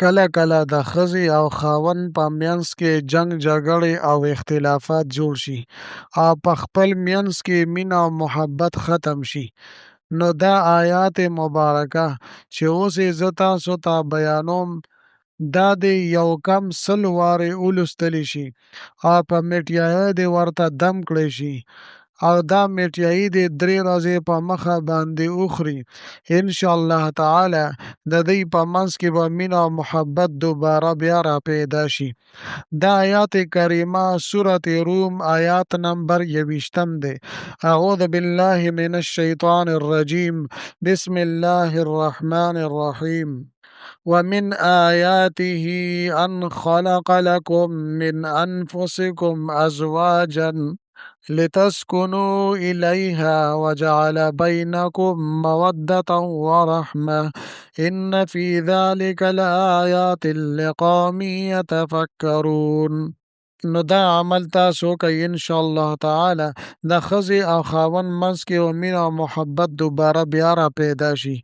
کله کله د ښځې او خاوند په منځ کې جنګ جګړې او اختلافات جوړ شي او په خپل منځ کې مینه او محبت ختم شي. نو دا آیات مبارکه چې اوس یې زه تاسو ته بیانوم، دا دې یو کم سل وارې ولوستلی شي او په میټیایي دې ورته دم کړی شي او دا میټیایي دې 3 ورځې په مخه باندې وخوري. انشاءالله تعالی د دوی په منځ کې به مینه او محبت دوباره بیا را پیدا شي. دا آیات کریمه سورة روم آیات نمبر 21 دی. اعوذ بالله من الشیطان الرجیم. بسم الله الرحمن الرحیم. ومن آياته أن خلق لكم من أنفسكم أزواجا لتسكنوا إليها وجعل بينكم مودة ورحمة إن في ذلك لآيات لقوم يتفكرون. نو دا عمل تاسو کوي ان شاء الله تعالی د ښځې او خاوند منځ کې مینه او محبت دوباره بیا را پیدا شي.